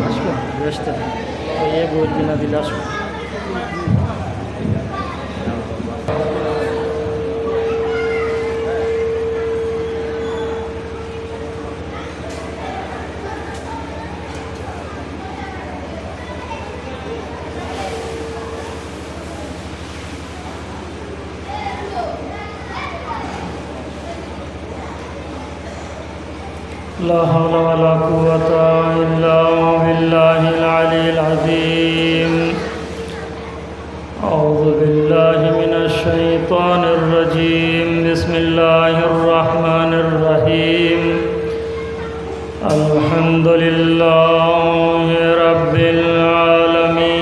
আসবো রেস্টে এ বলবি না দিলে আসবো। لا حول ولا قوة إلا بالله العلي العظيم. أعوذ بالله من الشيطان الرجيم. بسم الله الرحمن الرحيم. الحمد لله رب العالمين.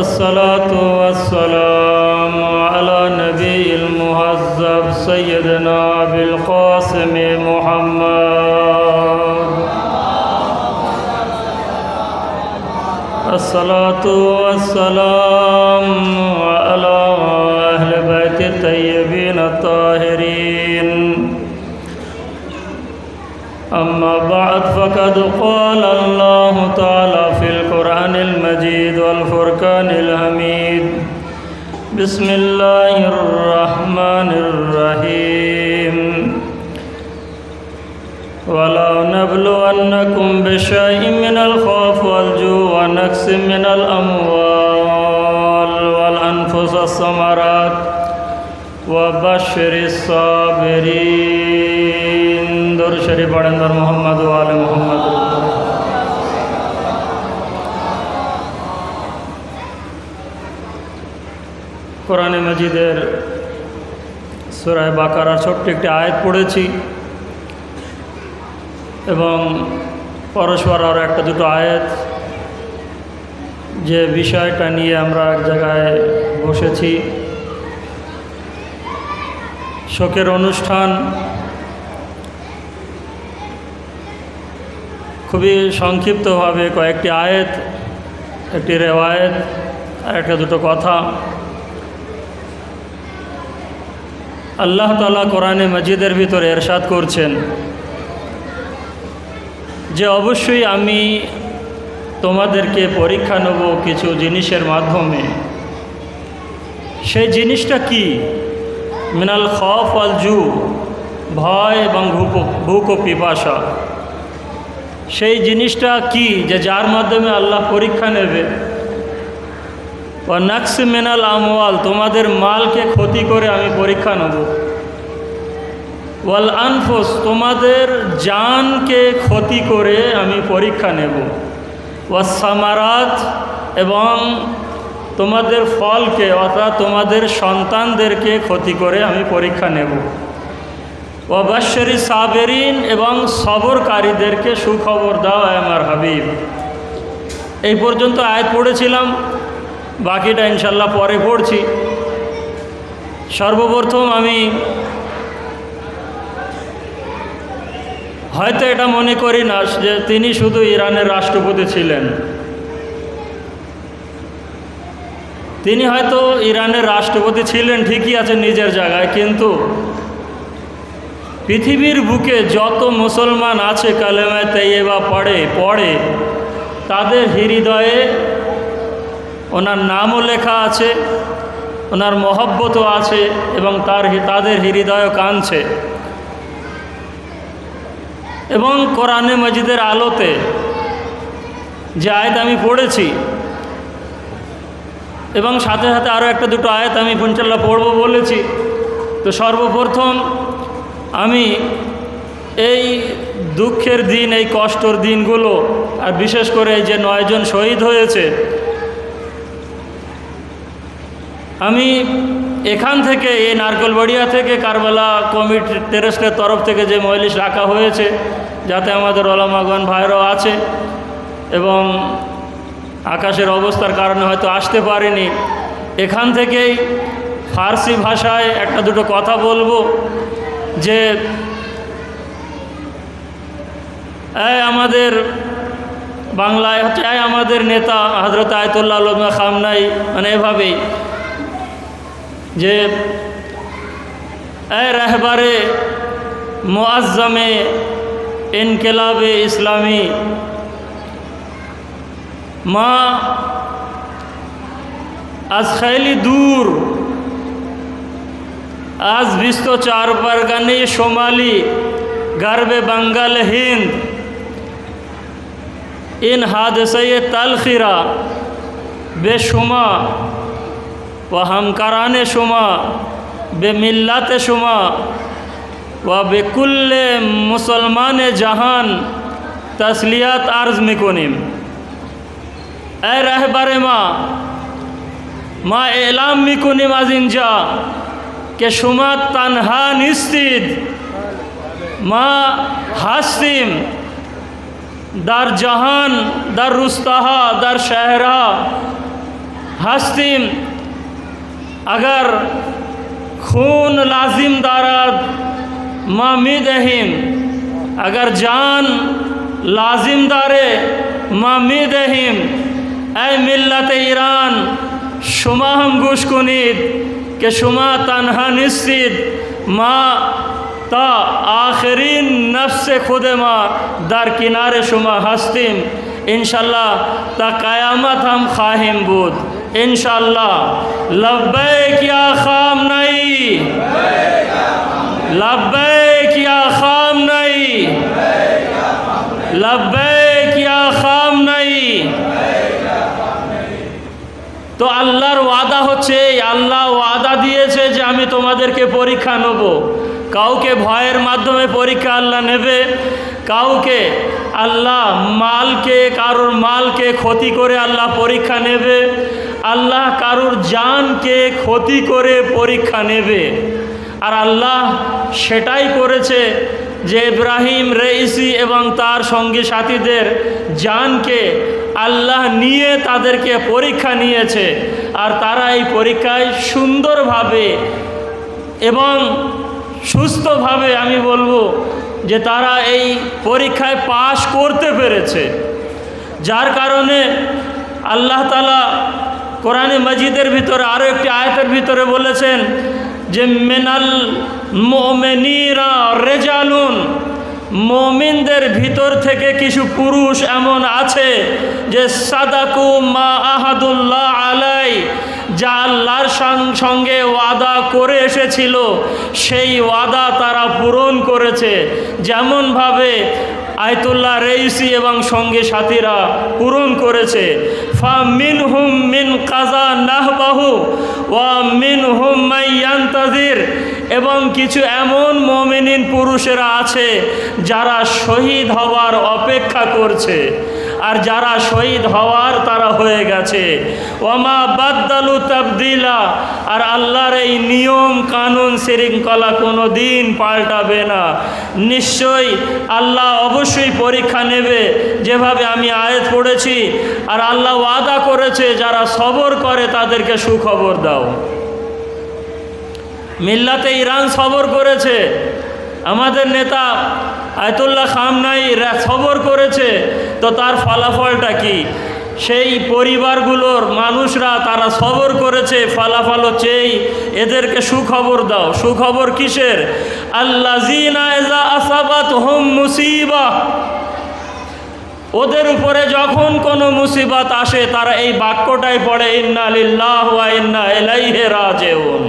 الصلاة والسلام على نبي المهذب سيدنا أبي القاسم محمد. الصلاة والسلام على أهل بيت الطيبين الطاهرين. أما بعد فقد قال الله تعالى في القرآن المجيد والفرقان الحميد. بسم الله الرحمن الرحيم. ولنبلونكم بشيء من الخوف والجوع ونقص من الأموال والأنفس والثمرات وبشر الصابرين. درود شریف پڑھیں در محمد و آل محمد. কোরআনে মাজিদের সূরা বাকারার ছোট্ট একটি আয়াত পড়েছি এবং পরস্পর আরও একটা দুটো আয়াত, যে বিষয়টা নিয়ে আমরা এক জায়গায় বসেছি, শোকের অনুষ্ঠান। খুবই সংক্ষিপ্তভাবে কয়েকটি আয়াত, একটি রেওয়ায়েত আর একটা দুটো কথা। আল্লাহ তাআলা কোরআনে মাজিদের ভিতরে ইরশাদ করছেন যে অবশ্যই আমি তোমাদেরকে পরীক্ষা নেব কিছু জিনিসের মাধ্যমে। সেই জিনিসটা কি? মিনাল খৌফ ওয়াল জু, ভয় এবং ভুক ও পিপাসা। সেই জিনিসটা কি যে যার মাধ্যমে আল্লাহ পরীক্ষা নেবে? ওয়া নাকস মিনাল আমওয়াল, তোমাদের মালকে ক্ষতি করে আমি পরীক্ষা নেব। ওয়াল আনফুস, তোমাদের জানকে ক্ষতি করে আমি পরীক্ষা নেব। ওয়াস সামারাত, এবং তোমাদের ফলকে অর্থাৎ তোমাদের সন্তানদেরকে ক্ষতি করে আমি পরীক্ষা নেব। ওয়া বাশশিরি সাবিরিন, এবং সবরকারীদেরকে সুখবর দাও আমার হাবিব। এই পর্যন্ত আয়াত পড়েছিলাম, বাকিটা ইনশাল্লাহ পরে পড়ছি। সর্বপ্রথম আমি হয়তো এটা মনে করি না যে তিনি শুধু ইরানের রাষ্ট্রপতি ছিলেন। তিনি হয়তো ইরানের রাষ্ট্রপতি ছিলেন, ঠিকই আছে নিজের জায়গায়, কিন্তু পৃথিবীর বুকে যত মুসলমান আছে কালেমায়ে তাইয়্যিবা পড়ে তাদের হৃদয়ে ওনার নামও লেখা আছে, ওনার মহব্বতও আছে, এবং তাদের হৃদয়ও কাঁদছে। এবং কোরআনে মাজিদের আলোতে যে আয়াত আমি পড়েছি, এবং সাথে সাথে আরও একটা দুটো আয়াত আমি ইনশাআল্লাহ পড়ব বলেছি। তো সর্বপ্রথম আমি এই দুঃখের দিন, এই কষ্টর দিনগুলো, আর বিশেষ করে এই যে 9 জন শহীদ হয়েছে, আমি এখান থেকে এই নারকেলবাড়িয়া থেকে কারবালা কমিটি টেরেস্টের তরফ থেকে যে মজলিস রাখা হয়েছে, যাতে আমাদের ওলামাগণ ভাইরাও আছে এবং আকাশের অবস্থার কারণে হয়তো আসতে পারেনি, এখান থেকেই ফার্সি ভাষায় একটা দুটো কথা বলবো যে আমাদের বাংলায় হচ্ছে আমাদের নেতা হযরত আয়াতুল্লাহ আল্লামা খামনাই, মানে এভাবেই যে রাহবারে मुअज़्ज़म इनक़िलाब इस्लामी माँ आज खैली दूर आज 24 परगने शुमाली गर्ब बंगाल हिंद इन हादसे तलखिरा बेशुमा व हमकारान शुमा बेमिल्लत शुमा व बेकुल मुसलमान जहान तस्लियात अर्ज मिकुनिम। ए रहबर माँ एलाम मिकुनिम आज इंजा के शुमा तन्हा निस्तिद माँ हास्तिम दर जहान दर रुस्तहा दर शहरा हस्तिम अगर खून लाजिम दाराद मामी दहिम अगर जान लाजिम दारे मामी दहिम। ए मिल्लत ईरान शुमा हम गुश कुनीद के शुमा तन्हा निस्तिद माँ ता आखिरी नफ्स खुद माँ दर किनारे शुमा हस्तिम इंशाल्लाह ता क़यामत हम खाहिम बुद इंशाल्लाह। लब्बैक या खाम नहीं लब्बैक या खाम नहीं लब्बैक या खाम नहीं। तो আল্লাহর ওয়াদা হচ্ছে আল্লাহ ওয়াদা দিয়েছে যে আমি তোমাদেরকে পরীক্ষা নেব। কাউকে ভয়ের মাধ্যমে পরীক্ষা আল্লাহ নেবে, কাউকে আল্লাহ কারোর মালকে ক্ষতি করে আল্লাহ পরীক্ষা নেবে, আল্লাহ কারোর জানকে ক্ষতি করে পরীক্ষা নেবে। আর আল্লাহ সেটাই করেছে যে ইব্রাহিম রাইসি এবং তার সঙ্গী সাথীদের জানকে আল্লাহ নিয়ে তাদেরকে পরীক্ষা নিয়েছে। আর তারা এই পরীক্ষায় সুন্দরভাবে এবং সুস্থভাবে আমি বলবো যে তারা এই পরীক্ষায় পাশ করতে পেরেছে, যার কারণে আল্লাহ তাআলা কোরআনে মাজিদের ভিতরে আরও একটি আয়াতের ভিতরে বলেছেন যে মিনাল মুমিনিনা রিজালুন মুমিনদের ভিতর থেকে কিছু পুরুষ এমন আছে যে সাদাকু মা আহাদুল্লাহ আলাই যা আল্লাহর সঙ্গে ওয়াদা করে এসেছিল সেই ওয়াদা তারা পূরণ করেছে, যেমনভাবে আয়াতুল্লাহ রাইসি এবং সঙ্গে সাথীরা পূরণ করেছে। ফা মিনহুম মিন কাজা নাহবাহু ওয়া মিনহুম মাইয়ান্তাজির এবং কিছু এমন মুমিনিন পুরুষেরা আছে যারা শহীদ হওয়ার অপেক্ষা করছে, আর যারা শহীদ হওয়ার তারা হয়ে গেছে। ওয়ামা বাদদালু তাবদিলা আর আল্লাহর এই নিয়ম কানুন শৃঙ্খলা কোনো দিন পাল্টাবে না। নিশ্চয়ই আল্লাহ অবশ্যই পরীক্ষা নেবে, যেভাবে আমি আয়াত পড়েছি। আর আল্লাহ ওয়াদা করেছে যারা সবর করে তাদেরকে সুখবর দাও। মিল্লাতে ইরান সবর করেছে, আমাদের নেতা আয়াতুল্লাহ খামনাই সবর করেছে, তো তার ফলাফলটা কি? সেই পরিবারগুলোর মানুষরা তারা সবর করেছে, ফলাফল হচ্ছে এদেরকে সুখবর দাও। সুখবর কিসের? আল্লাযীনা ইযা আসাবাতহুম মুসিবা ওদের উপরে যখন কোনো মুসিবত আসে তারা এই বাক্যটাই পড়ে ইন্না লিল্লাহি ওয়া ইন্না ইলাইহি রাজিউন।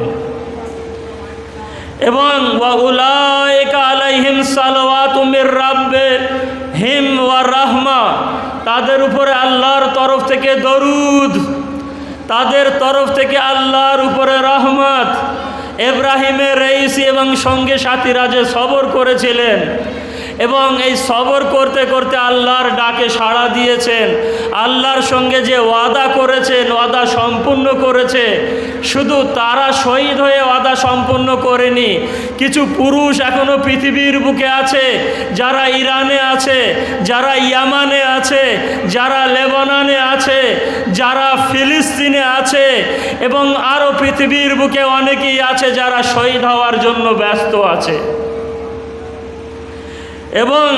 এবং ওয়া উলাইকা আলাইহিম সালাওয়াতু মির রাব্বিহিম ওয়া রাহমা তাদের উপরে আল্লাহর তরফ থেকে দরুদ, তাদের তরফ থেকে আল্লাহর উপরে রহমত। ইব্রাহিমের রাইসি এবং সঙ্গে সাথীরা যে সবর করেছিলেন এবং এই সবর করতে করতে আল্লাহর ডাকে সাড়া দিয়েছেন, আল্লাহর সঙ্গে যে ওয়াদা করেছেন ওয়াদা সম্পূর্ণ করেছে। শুধু তারা শহীদ হয়ে ওয়াদা সম্পূর্ণ করেনি, কিছু পুরুষ এখনও পৃথিবীর বুকে আছে, যারা ইরানে আছে, যারা ইয়ামানে আছে, যারা লেবাননে আছে, যারা ফিলিস্তিনে আছে এবং আরও পৃথিবীর বুকে অনেকেই আছে যারা শহীদ হওয়ার জন্য ব্যস্ত আছে। এবং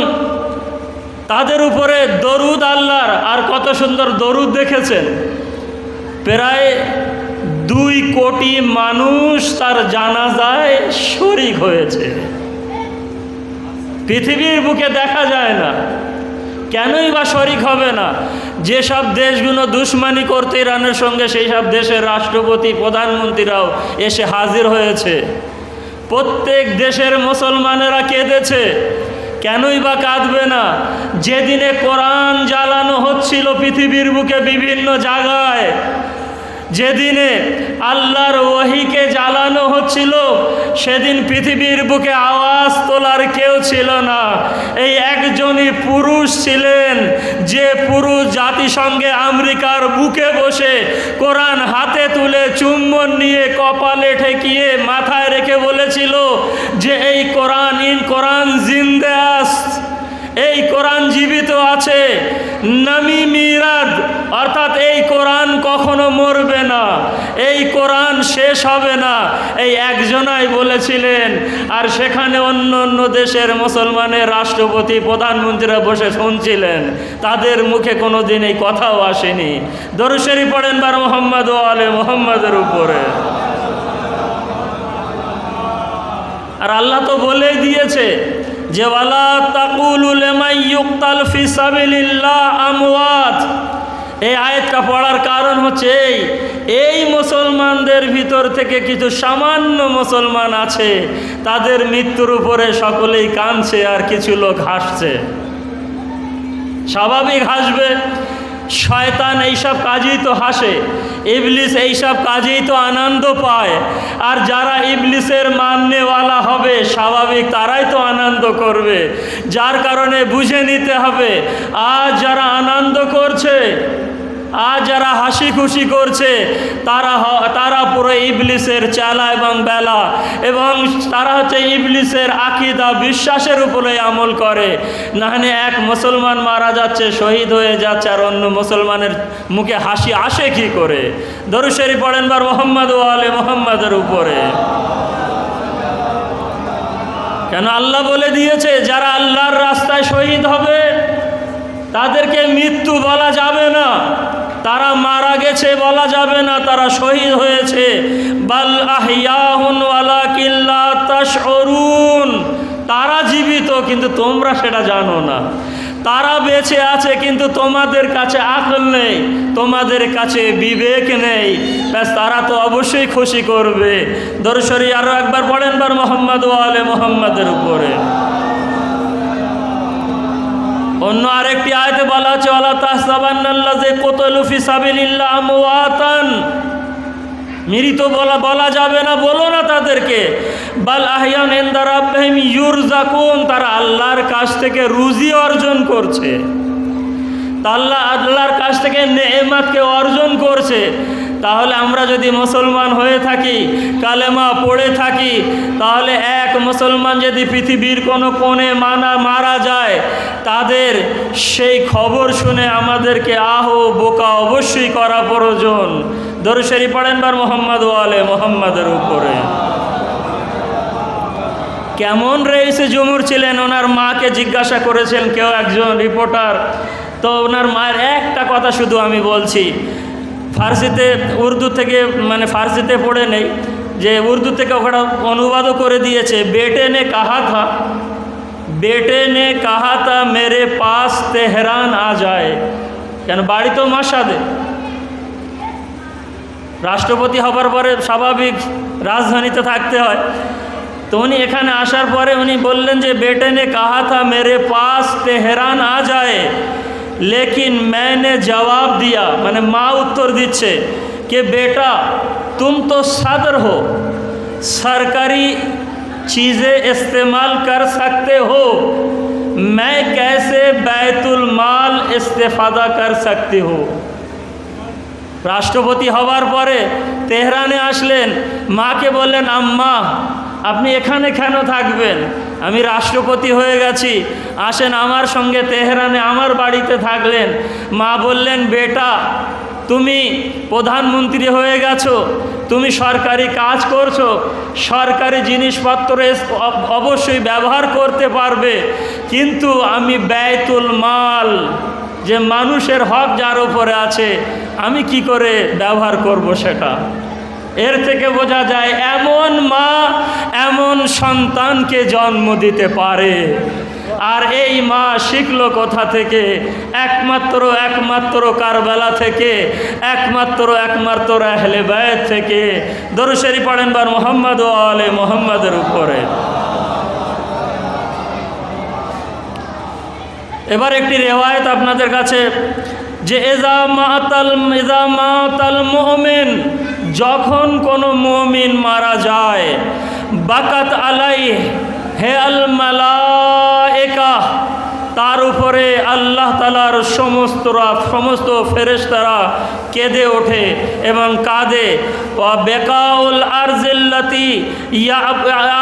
তাদের উপরে দরুদ আল্লাহর, আর কত সুন্দর দরুদ দেখেছেন, প্রায় 2 কোটি মানুষ তার জানাজায় শরীক হয়েছে। পৃথিবীর বুকে দেখা যায় না। কেনই বা শরিক হবে না? যেসব দেশগুলো দুশ্মনী করতে ইরানের সঙ্গে, সেই সব দেশের রাষ্ট্রপতি প্রধানমন্ত্রীরাও এসে হাজির হয়েছে। প্রত্যেক দেশের মুসলমানেরা কেঁদেছে। কেনই বা কাঁদবে না? যেদিনে কোরআন জ্বালানো হচ্ছিল পৃথিবীর বুকে বিভিন্ন জায়গায়, যেদিনে আল্লাহর ওহীকে জ্বালানো হচ্ছিল, সেদিন পৃথিবীর বুকে আওয়াজ তোলার কেউ ছিল না। এই একজনই পুরুষ ছিলেন, যে পুরুষ জাতিসংঘে আমেরিকার বুকে বসে কোরআন হাতে তুলে চুম্বন নিয়ে কপালে ঠেকিয়ে মাথায় রেখে বলেছিল যে এই কোরআন, কোরআন জিন্দে আস্ত, এই কোরআন জীবিত আছে, নামি মিরাদ, অর্থাৎ এই কোরআন কখনো মরবে না, এই কোরআন শেষ হবে না। এই একজনাই বলেছিলেন। আর সেখানে অন্য অন্য দেশের মুসলমানের রাষ্ট্রপতি প্রধানমন্ত্রীরা বসে শুনছিলেন, তাদের মুখে কোনো দিন এই কথাও আসেনি। দরুদ শরীফ পড়েন বার মুহাম্মদ ও আলে মুহাম্মাদের উপরে। আর আল্লাহ তো বলেই দিয়েছে যে ওয়ালা তাকুলু লিমান ইউকতাল ফি সাবিলিল্লাহ আমওয়াত। এই আয়াতটা পড়ার কারণ হচ্ছে এই মুসলমানদের ভিতর থেকে কিছু সামান্য মুসলমান আছে, তাদের মৃত্যুর উপরে সকলেই কাঁদছে আর কিছু লোক হাসছে। স্বাভাবিক হাসবে, শয়তান এইসব কাজেই তো হাসে, ইবলিস এইসব কাজেই তো আনন্দ পায়। আর যারা ইবলিসের মাননেওয়ালা হবে স্বাভাবিক তারাই তো আনন্দ করবে। যার কারণে বুঝে নিতে হবে, আজ যারা আনন্দ করছে, আজ যারা হাসি খুশি করছে, তারা পুরো ইবলিসের চালা এবং বেলা, এবং তারা হচ্ছে ইবলিসের আকীদা বিশ্বাসের উপরে আমল করে। নাহলে এক মুসলমান মারা যাচ্ছে, শহীদ হয়ে যাচ্ছে, আর অন্য মুসলমানের মুখে হাসি আসে কি করে? দরুদ শরীফ পড়েন বার মুহাম্মদ ও আলে মুহাম্মাদের উপরে। কেন? আল্লাহ বলে দিয়েছে যারা আল্লাহর রাস্তায় শহীদ হবে তাদেরকে মৃত্যু বলা যাবে না, তারা মারা গেছে বলা যাবে না, তারা শহীদ হয়েছে। বাল আহইয়াহুন ওয়ালাকিন লা তাশউরুন, তারা জীবিত কিন্তু তোমরা সেটা জানো না। তারা বেঁচে আছে কিন্তু তোমাদের কাছে আকল নেই, তোমাদের কাছে বিবেক নেই। ব্যাস, তারা তো অবশ্যই খুশি করবে। দরুদ শরীফ আরো একবার পড়েন বার মুহাম্মদ ওয়া আলে মুহাম্মাদের উপরে। অন্য আরেকটি আয়াতে বলা হচ্ছে ওয়ালা তাহসাবান্নাল্লাযী কুতিলু ফি সাবিলিল্লাহ আমওয়াতান, মৃত বলা যাবে না, বলো না তাদেরকে। বাল আহইয়ান ইনদা রাব্বিহিম ইউরযাকুন, তারা আল্লাহর কাছ থেকে রুজি অর্জন করছে, আল্লাহর কাছ থেকে নেয়ামতকে অর্জন করছে। তাহলে আমরা যদি মুসলমান হয়ে থাকি, কালেমা পড়ে থাকি, তাহলে এক মুসলমান যদি পৃথিবীর কোনো কোণে মারা যায়, তাদের সেই খবর শুনে আমাদেরকে বোকা অবশ্যই করা প্রয়োজন। দরুদ শরীফ পড়েন বার মুহাম্মদ ওয়া আলে মুহাম্মাদের উপরে। কেমন রইসে জুমুর ছিলেন, ওনার মাকে জিজ্ঞাসা করেছেন কেউ একজন রিপোর্টার, তো ওনার মায়ের একটা কথা শুধু আমি বলছি, ফার্সিতে উর্দু থেকে, মানে ফার্সিতে পড়ে নেই, যে উর্দু থেকে ওখানে অনুবাদও করে দিয়েছে। বেটে নে কাহা থা মেরে পাস তেহরান আ যায়। কেন? বাড়ি তো মাসাদে, রাষ্ট্রপতি হবার পরে স্বাভাবিক রাজধানীতে থাকতে হয়। তো উনি এখানে আসার পরে উনি বললেন যে বেটে নে কাহা থা মেরে পাস তেহরান আ যায়, लेकिन मैंने जवाब दिया, मैंने माँ उत्तर दिच्छे कि बेटा तुम तो सदर हो, सरकारी चीज़ें इस्तेमाल कर सकते हो, मैं कैसे बैतुल माल इस्तेफादा कर सकती हूँ। রাষ্ট্রপতি হওয়ার পরে তেহরানে আসলেন, মাকে বললেন আম্মা আপনি এখানে কেন থাকবেন, আমি রাষ্ট্রপতি হয়ে গেছি, আসেন আমার সঙ্গে তেহরানে আমার বাড়িতে থাকলেন। মা বললেন বেটা তুমি প্রধানমন্ত্রী হয়ে গেছো, তুমি সরকারি কাজ করছো, সরকারি জিনিসপত্র অবশ্যই ব্যবহার করতে পারবে, কিন্তু আমি ব্যয়তুল মাল, যে মানুষের হক যার উপরে আছে, আমি কি করে ব্যবহার করব সেটা। এর থেকে বোঝা যায় এমন মা এমন সন্তানকে জন্ম দিতে পারে। আর এই মা শিখলো কোথা থেকে? একমাত্র কারবালা থেকে, একমাত্র আহলে বায়ত থেকে। দরুদ শরীফ পড়েন বার মুহাম্মদ ও আলে মুহাম্মাদের উপরে। এবার একটি রেওয়ায়েত আপনাদের কাছে, যে ইজা মাতাল মুমিন, যখন কোনো মুমিন মারা যায়, বাকাত আলাইহি হে আল মালায়েকা, তার উপরে আল্লাহ তাআলার সমস্ত ফেরেশতারা কেঁদে ওঠে এবং কাঁদে। ওয়া বেকাউল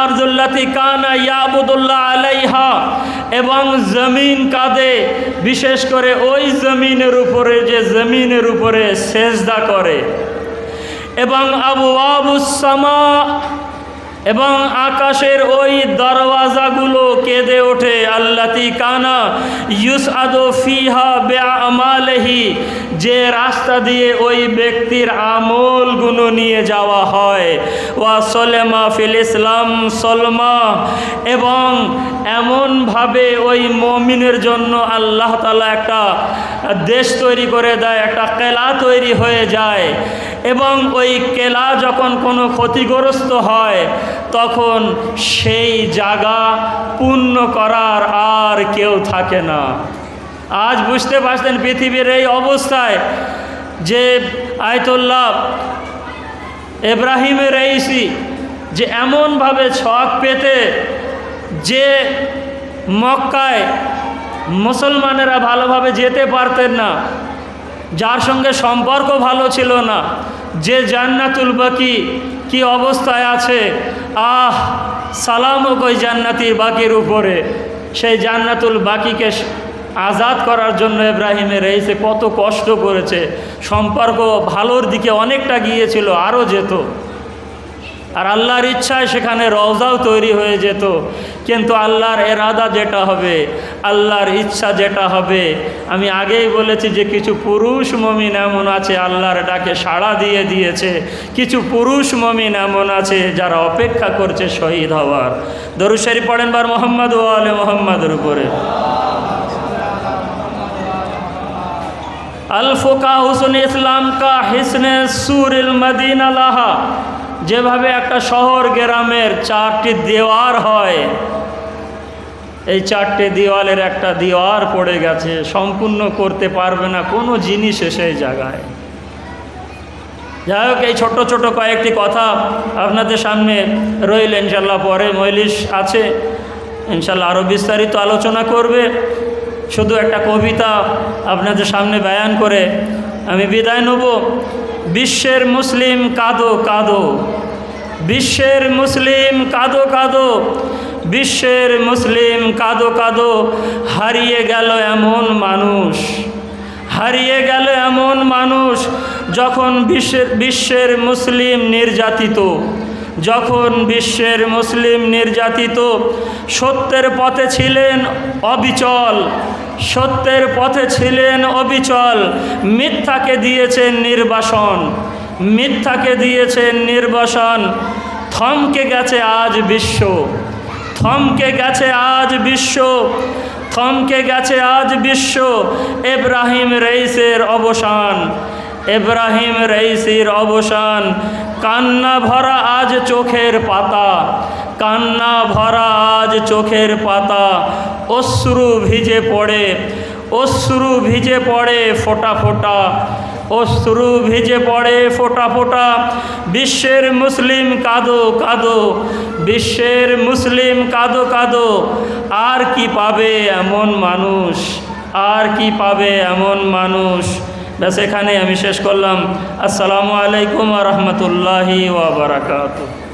আরজুল্লাতি কানা ইয়াবুদুল্লাহ আলাইহা, এবং জমিন কাঁদে, বিশেষ করে ওই জমিনের উপরে যে জমিনের উপরে সেজদা করে। এবং আবওয়াবুস সামা, এবং আকাশের ওই দরওয়াজাগুলো কেঁদে ওঠে। আল্লাতি কানা ইউসআদু ফিহা বিআমালিহি, যে রাস্তা দিয়ে ওই ব্যক্তির আমলগুলো নিয়ে যাওয়া হয়। ওয়া সলেমা ফিল ইসলাম সলমা, এবং এমনভাবে ওই মুমিনের জন্য আল্লাহ তাআলা একটা দেশ তৈরি করে দেয়, একটা কেলা তৈরি হয়ে যায়। এবং ওই কেলা যখন কোনো ক্ষতিগ্রস্ত হয়, তখন সেই জায়গা পূর্ণ করার আর কেউ থাকে না। আজ বুঝতে পারছেন পৃথিবীর এই অবস্থায়, যে আয়াতুল্লাহ ইব্রাহিমের রাইসি যে এমনভাবে ছক পেতে, যে মক্কায় মুসলমানেরা ভালোভাবে যেতে পারতেন না, যার সঙ্গে সম্পর্ক ভালো ছিল না, যে জান্নাতুল বাকি কি অবস্থায় আছে, সালাম হোক ওই জান্নাতুল বাকির উপরে। সেই জান্নাতুল বাকিকে আজাদ করার জন্য ইব্রাহিমের রাইসে কত কষ্ট করেছে। সম্পর্ক ভালোর দিকে অনেকটা গিয়েছিল, আরও যেত। আর আল্লাহর ইচ্ছায় সেখানে রওজাও তৈরি হয়ে যেত। কিন্তু আল্লাহর এরাদা যেটা হবে, আল্লাহর ইচ্ছা যেটা হবে, আমি আগেই বলেছি যে কিছু পুরুষ মুমিন এমন আছে আল্লাহর ডাকে সাড়া দিয়ে দিয়েছে, কিছু পুরুষ মুমিন এমন আছে যারা অপেক্ষা করছে শহীদ হওয়ার। দরুদ শরীফ পড়েন বার মুহাম্মদ ও আলে মুহাম্মাদের উপরে। আল ফুকা হুসন ইসলাম কা হিসনে সুরিল মদিনা লাহা, যেভাবে একটা শহর গ্রামের 4টি দেওয়ার হয়, এই 4টে দেওয়ালের একটা দেওয়ার পড়ে গেছে, সম্পূর্ণ করতে পারবে না কোনো জিনিস সেই জায়গায়। যাই হোক, এই ছোট ছোট কয়েকটি কথা আপনাদের সামনে রইল। ইনশাল্লাহ পরে মজলিস আছে, ইনশাল্লাহ আরও বিস্তারিত আলোচনা করবে। শুধু একটা কবিতা আপনাদের সামনে বয়ান করে আমি বিদায় নেব। বিশ্বের মুসলিম কাঁদো কাঁদো, বিশ্বের মুসলিম কাঁদো কাঁদো, বিশ্বের মুসলিম কাঁদো কাঁদো, হারিয়ে গেল এমন মানুষ, হারিয়ে গেল এমন মানুষ। যখন বিশ্বের মুসলিম নির্যাতিত, যখন বিশ্বের মুসলিম নির্যাতিত, সত্যের পথে ছিলেন অবিচল, সত্যের পথে ছিলেন অবিচল। মিথ্যাকে দিয়েছেন নির্বাসন, মিথ্যাকে দিয়েছেন নির্বাসন। থমকে গেছে আজ বিশ্ব, থমকে গেছে আজ বিশ্ব, থমকে গেছে আজ বিশ্ব। ইব্রাহিম রাইসের অবসান, ইব্রাহিম রাইসির অবসান। কান্না ভরা আজ চোখের পাতা, কান্না ভরা আজ চোখের পাতা। অশ্রু ভিজে পড়ে, অশ্রু ভিজে পড়ে ফোঁটা ফোঁটা, অশ্রু ভিজে পড়ে ফোঁটা ফোঁটা। বিশ্বের মুসলিম কাঁদো কাঁদো, বিশ্বের মুসলিম কাঁদো কাঁদো। আর কি পাবে এমন মানুষ, আর কি পাবে এমন মানুষ। ব্যাস এখানে আমি শেষ করলাম। আসসালামু আলাইকুম ওয়া রাহমাতুল্লাহি ওয়া বারাকাতুহু।